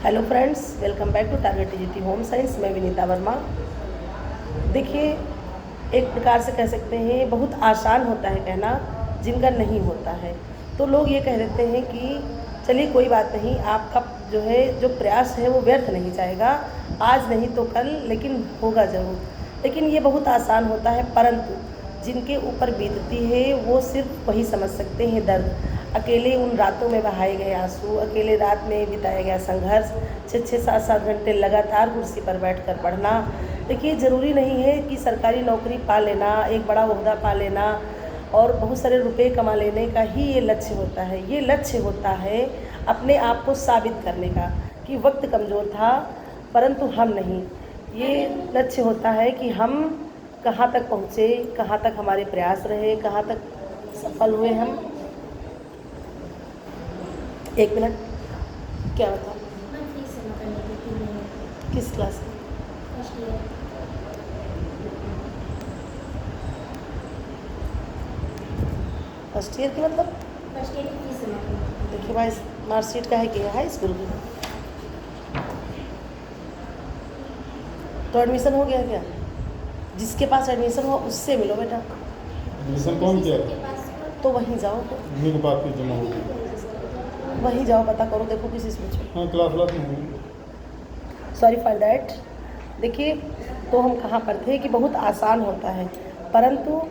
Hello friends, welcome back to target TGT home science. मैं विनीता वर्मा। देखिए, एक प्रकार से कह सकते हैं बहुत आसान होता है कहना, जिनका नहीं होता है। तो लोग ये कह देते हैं कि चलिए कोई बात नहीं, आपका जो प्रयास है वो व्यर्थ नहीं जाएगा, आज नहीं तो कल लेकिन होगा ज़रूर। लेकिन ये बहुत आसान होता है, परंतु जिनके ऊपर बीतती है वो सिर्फ वही समझ सकते हैं दर्द। अकेले उन रातों में बहाए गए आंसू, अकेले रात में बिताया गया संघर्ष, 6-7 घंटे लगातार कुर्सी पर बैठकर पढ़ना। देखिए, ज़रूरी नहीं है कि सरकारी नौकरी पा लेना, एक बड़ा ओहदा पा लेना और बहुत सारे रुपए कमा लेने का ही ये लक्ष्य होता है। ये लक्ष्य होता है अपने आप को साबित करने का कि वक्त कमज़ोर था परंतु हम नहीं। ये लक्ष्य होता है कि हम कहाँ तक पहुँचे, कहाँ तक हमारे प्रयास रहे, कहाँ तक सफल हुए हम। एक मिनट, क्या बता, किस क्लास में? फर्स्ट ईयर की मतलब? देखिए भाई, मार्कशीट का है कि हाई स्कूल की? तो एडमिशन हो गया क्या? जिसके पास एडमिशन हो उससे मिलो बेटा। एडमिशन कौन किया था? तो वहीं जाओ, उन्हीं के पास फिर जमा होगी। वहीं जाओ, पता करो, देखो किसी से पूछो। हाँ, क्लास में होगी। Sorry for that. देखिए, तो हम कहाँ पर थे कि बहुत आसान होता है परंतु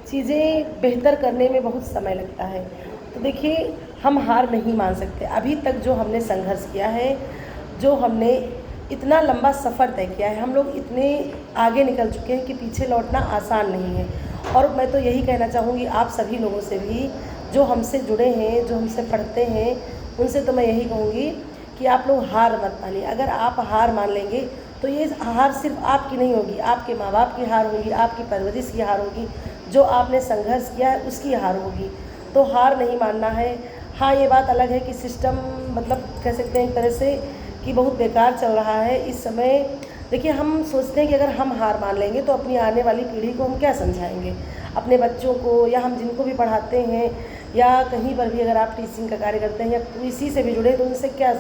चीज़ें बेहतर करने में बहुत समय लगता है। तो देखिए, हम हार नहीं मान सकते। अभी तक जो हमने संघर्ष किया है, जो हमने इतना लंबा सफ़र तय किया है, हम लोग इतने आगे निकल चुके हैं कि पीछे लौटना आसान नहीं है। और मैं तो यही कहना चाहूँगी आप सभी लोगों से भी, जो हमसे जुड़े हैं, जो हमसे पढ़ते हैं, उनसे तो मैं यही कहूँगी कि आप लोग हार मत मानिए। अगर आप हार मान लेंगे तो ये हार सिर्फ आपकी नहीं होगी, आपके माँ बाप की हार होगी, आपकी परवरिश की हार होगी, जो आपने संघर्ष किया है उसकी हार होगी। तो हार नहीं मानना है। हाँ, ये बात अलग है कि सिस्टम मतलब कह सकते हैं एक तरह से कि बहुत बेकार चल रहा है इस समय। देखिए, हम सोचते हैं कि अगर हम हार मान लेंगे तो अपनी आने वाली पीढ़ी को हम क्या समझाएंगे, अपने बच्चों को, या हम जिनको भी पढ़ाते हैं या कहीं पर भी अगर आप टीचिंग का कार्य करते हैं या इसी से भी जुड़े, तो उनसे क्या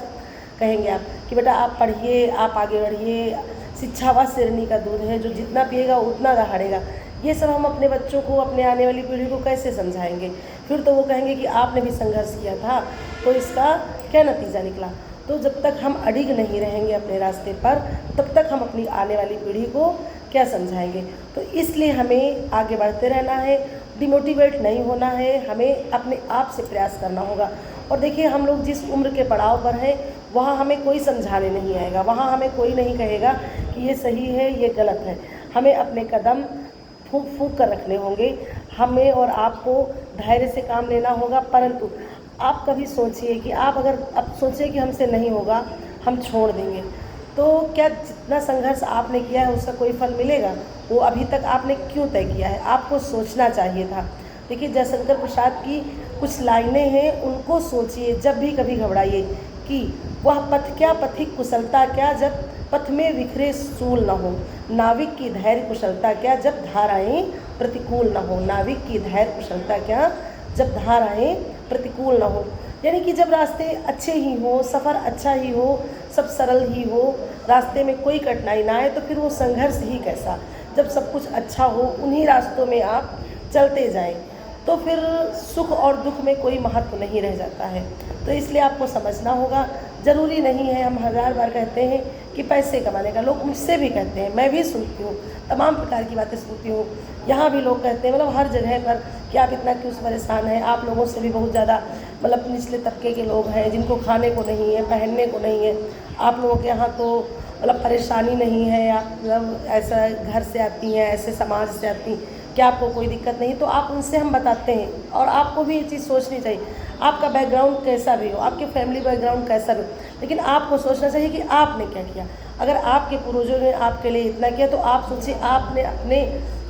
कहेंगे आप कि बेटा आप पढ़िए, आप आगे बढ़िए, शिक्षा व शेरनी का दूध है, जो जितना पिएगा उतना दहाड़ेगा। ये सब हम अपने बच्चों को, अपने आने वाली पीढ़ी को कैसे समझाएंगे? फिर तो वो कहेंगे कि आपने भी संघर्ष किया था, तो इसका क्या नतीजा निकला? तो जब तक हम अडिग नहीं रहेंगे अपने रास्ते पर, तब तक हम अपनी आने वाली पीढ़ी को क्या समझाएंगे? तो इसलिए हमें आगे बढ़ते रहना है, डिमोटिवेट नहीं होना है, हमें अपने आप से प्रयास करना होगा। और देखिए, हम लोग जिस उम्र के पड़ाव पर हैं वहाँ हमें कोई समझाने नहीं आएगा, वहाँ हमें कोई नहीं कहेगा कि ये सही है, ये गलत है। हमें अपने कदम फूंक फूंक कर रखने होंगे। हमें और आपको धैर्य से काम लेना होगा। परंतु आप कभी सोचिए कि आप अगर अब सोचिए कि हमसे नहीं होगा, हम छोड़ देंगे, तो क्या जितना संघर्ष आपने किया है उसका कोई फल मिलेगा? वो अभी तक आपने क्यों तय किया है? आपको सोचना चाहिए था। देखिए, जयशंकर प्रसाद की कुछ लाइनें हैं, उनको सोचिए जब भी कभी घबराइए कि वह पथ क्या, पथिक कुशलता क्या, जब पथ में बिखरे सूल न हो। नाविक की धैर्य कुशलता क्या, जब धाराएं प्रतिकूल न हो। नाविक की धैर्य कुशलता क्या, जब धाराएं प्रतिकूल न हो। यानी कि जब रास्ते अच्छे ही हो, सफ़र अच्छा ही हो, सब सरल ही हो, रास्ते में कोई कठिनाई ना आए, तो फिर वो संघर्ष ही कैसा। जब सब कुछ अच्छा हो, उन्हीं रास्तों में आप चलते जाएं, तो फिर सुख और दुख में कोई महत्व नहीं रह जाता है। तो इसलिए आपको समझना होगा, ज़रूरी नहीं है, हम हज़ार बार कहते हैं कि पैसे कमाने का, लोग मुझसे भी कहते हैं, मैं भी सुनती हूँ, तमाम प्रकार की बातें सुनती हूँ। यहाँ भी लोग कहते हैं, मतलब हर जगह पर, कि आप इतना क्यों परेशान हैं। आप लोगों से भी बहुत ज़्यादा मतलब निचले तबके के लोग हैं, जिनको खाने को नहीं है, पहनने को नहीं है। आप लोगों के यहाँ तो मतलब परेशानी नहीं है, आप मतलब ऐसा घर से आती हैं, ऐसे समाज से आती, क्या आपको कोई दिक्कत नहीं? तो आप उनसे हम बताते हैं। और आपको भी ये चीज़ सोचनी चाहिए, आपका बैकग्राउंड कैसा भी हो, आपके फैमिली बैकग्राउंड कैसा भी हो, लेकिन आपको सोचना चाहिए कि आपने क्या किया। अगर आपके पूर्वजों ने आपके लिए इतना किया, तो आप सोचिए आपने अपने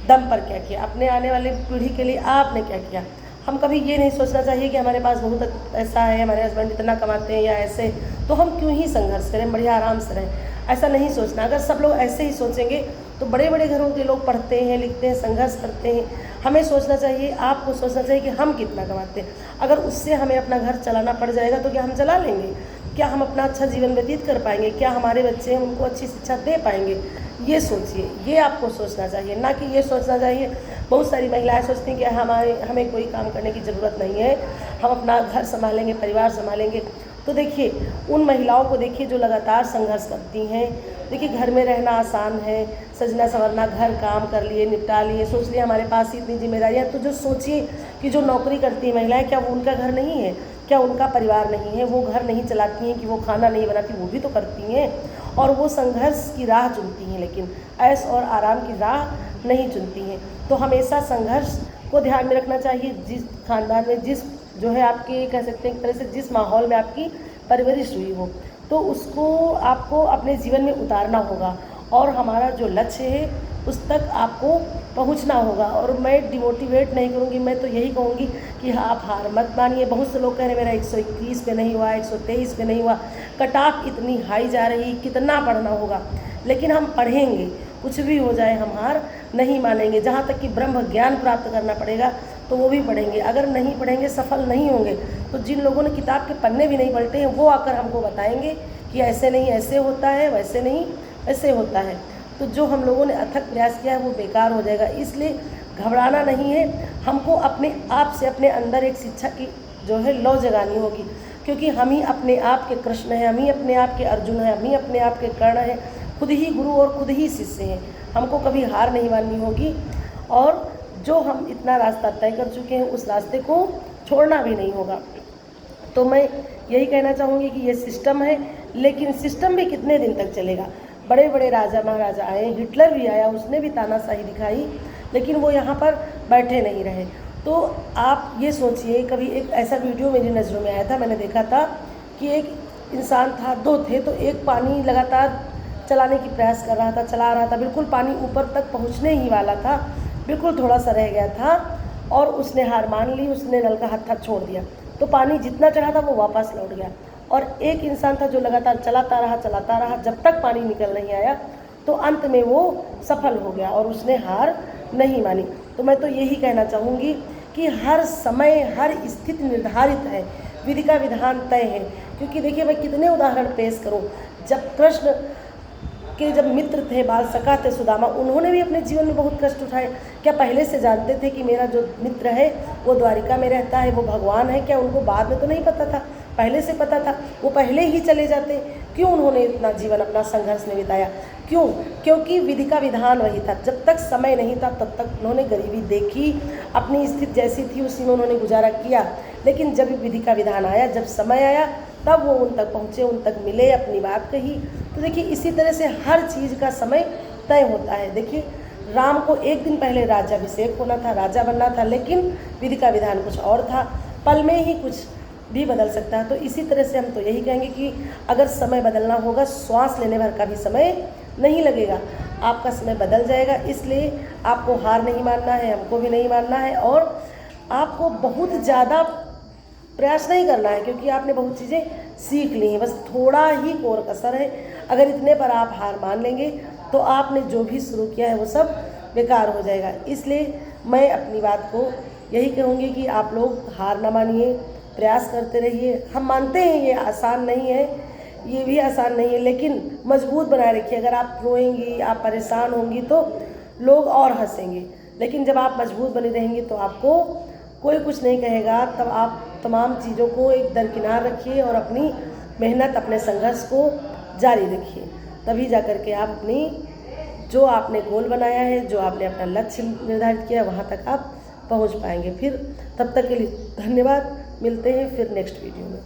दम पर क्या किया, अपने आने वाली पीढ़ी के लिए आपने क्या किया। हम कभी ये नहीं सोचना चाहिए कि हमारे पास बहुत पैसा है, हमारे हस्बैंड इतना कमाते हैं या ऐसे, तो हम क्यों ही संघर्ष करें, बढ़िया आराम से रहें। ऐसा नहीं सोचना। अगर सब लोग ऐसे ही सोचेंगे तो बड़े बड़े घरों के लोग पढ़ते हैं, लिखते हैं, संघर्ष करते हैं। हमें सोचना चाहिए, आपको सोचना चाहिए कि हम कितना कमाते हैं। अगर उससे हमें अपना घर चलाना पड़ जाएगा तो क्या हम चला लेंगे? क्या हम अपना अच्छा जीवन व्यतीत कर पाएंगे, क्या हमारे बच्चे हैं उनको अच्छी शिक्षा दे पाएंगे, ये सोचिए, ये आपको सोचना चाहिए। ना कि ये सोचना चाहिए, बहुत सारी महिलाएं सोचती हैं कि हमें कोई काम करने की ज़रूरत नहीं है, हम अपना घर संभालेंगे, परिवार संभालेंगे। तो देखिए उन महिलाओं को देखिए जो लगातार संघर्ष करती हैं। देखिए घर में रहना आसान है, सजना संवरना, घर काम कर लिए, निपटा लिए, सोच लिए हमारे पास ही इतनी जिम्मेदारियाँ। तो जो सोचिए कि जो नौकरी करती हैं महिलाएं, क्या वो उनका घर नहीं है, क्या उनका परिवार नहीं है, वो घर नहीं चलाती हैं कि वो खाना नहीं बनाती, वो भी तो करती हैं। और वो संघर्ष की राह चुनती हैं, लेकिन ऐश और आराम की राह नहीं चुनती हैं। तो हमेशा संघर्ष को ध्यान में रखना चाहिए। जिस खानदान में, जिस जो है आपके कह सकते हैं एक तरह से जिस माहौल में आपकी परवरिश हुई हो, तो उसको आपको अपने जीवन में उतारना होगा और हमारा जो लक्ष्य है उस तक आपको पहुंचना होगा। और मैं डिमोटिवेट नहीं करूंगी, मैं तो यही कहूंगी कि आप हार मत मानिए। बहुत से लोग कह रहे हैं मेरा 121 पे नहीं हुआ, 123 पे नहीं हुआ, कट ऑफ इतनी हाई जा रही, कितना पढ़ना होगा। लेकिन हम पढ़ेंगे, कुछ भी हो जाए हम हार नहीं मानेंगे। जहाँ तक कि ब्रह्म ज्ञान प्राप्त करना पड़ेगा तो वो भी पढ़ेंगे। अगर नहीं पढ़ेंगे, सफल नहीं होंगे, तो जिन लोगों ने किताब के पन्ने भी नहीं पलटे हैं वो आकर हमको बताएंगे कि ऐसे नहीं ऐसे होता है, वैसे नहीं ऐसे होता है। तो जो हम लोगों ने अथक प्रयास किया है वो बेकार हो जाएगा। इसलिए घबराना नहीं है, हमको अपने आप से अपने अंदर एक शिक्षा की जो है लौ जगानी होगी, क्योंकि हम ही अपने आप के कृष्ण हैं, हम ही अपने आप के अर्जुन हैं, हम ही अपने आप के कर्ण हैं, खुद ही गुरु और खुद ही शिष्य हैं। हमको कभी हार नहीं माननी होगी और जो हम इतना रास्ता तय कर चुके हैं उस रास्ते को छोड़ना भी नहीं होगा। तो मैं यही कहना चाहूँगी कि ये सिस्टम है, लेकिन सिस्टम भी कितने दिन तक चलेगा। बड़े बड़े राजा महाराजा आए, हिटलर भी आया, उसने भी तानाशाही दिखाई, लेकिन वो यहाँ पर बैठे नहीं रहे। तो आप ये सोचिए, कभी एक ऐसा वीडियो मेरी नज़रों में आया था, मैंने देखा था कि एक इंसान था, दो थे, तो एक पानी लगातार चलाने की प्रयास कर रहा था, चला रहा था, बिल्कुल पानी ऊपर तक पहुँचने ही वाला था, बिल्कुल थोड़ा सा रह गया था और उसने हार मान ली, उसने नल का हाथ छोड़ दिया। तो पानी जितना चढ़ा था वो वापस लौट गया। और एक इंसान था जो लगातार चलाता रहा, जब तक पानी निकल नहीं आया, तो अंत में वो सफल हो गया और उसने हार नहीं मानी। तो मैं तो यही कहना चाहूँगी कि हर समय हर स्थिति निर्धारित है, विधि का विधान तय है। क्योंकि देखिए मैं कितने उदाहरण पेश करूँ। जब कृष्ण के जब मित्र थे, बाल सखा थे सुदामा, उन्होंने भी अपने जीवन में बहुत कष्ट उठाए। क्या पहले से जानते थे कि मेरा जो मित्र है वो द्वारिका में रहता है, वो भगवान है? क्या उनको बाद में तो नहीं पता था, पहले से पता था, वो पहले ही चले जाते। क्यों उन्होंने इतना जीवन अपना संघर्ष में बिताया? क्यों? क्योंकि विधि का विधान वही था। जब तक समय नहीं था तब तक उन्होंने गरीबी देखी, अपनी स्थिति जैसी थी उसी में उन्होंने गुजारा किया। लेकिन जब विधि का विधान आया, जब समय आया, तब वो उन तक पहुँचे, उन तक मिले, अपनी बात कही। तो देखिए इसी तरह से हर चीज़ का समय तय होता है। देखिए राम को एक दिन पहले राज्याभिषेक होना था, राजा बनना था, लेकिन विधि का विधान कुछ और था, पल में ही कुछ भी बदल सकता है। तो इसी तरह से हम तो यही कहेंगे कि अगर समय बदलना होगा, श्वास लेने भर का भी समय नहीं लगेगा, आपका समय बदल जाएगा। इसलिए आपको हार नहीं मानना है, हमको भी नहीं मानना है, और आपको बहुत ज़्यादा प्रयास नहीं करना है, क्योंकि आपने बहुत चीज़ें सीख ली हैं, बस थोड़ा ही कोर कसर है। अगर इतने पर आप हार मान लेंगे तो आपने जो भी शुरू किया है वो सब बेकार हो जाएगा। इसलिए मैं अपनी बात को यही कहूँगी कि आप लोग हार ना मानिए, प्रयास करते रहिए। हम मानते हैं ये आसान नहीं है, ये भी आसान नहीं है, लेकिन मजबूत बनाए रखिए। अगर आप रोएंगी, आप परेशान होंगी तो लोग और हंसेंगे, लेकिन जब आप मजबूत बनी रहेंगी तो आपको कोई कुछ नहीं कहेगा। तब आप तमाम चीज़ों को एक दरकिनार रखिए और अपनी मेहनत, अपने संघर्ष को जारी रखिए। तभी जा कर के आप अपनी जो आपने गोल बनाया है, जो आपने अपना लक्ष्य निर्धारित किया, वहाँ तक आप पहुँच पाएंगे। फिर तब तक के लिए धन्यवाद, मिलते हैं फिर नेक्स्ट वीडियो में।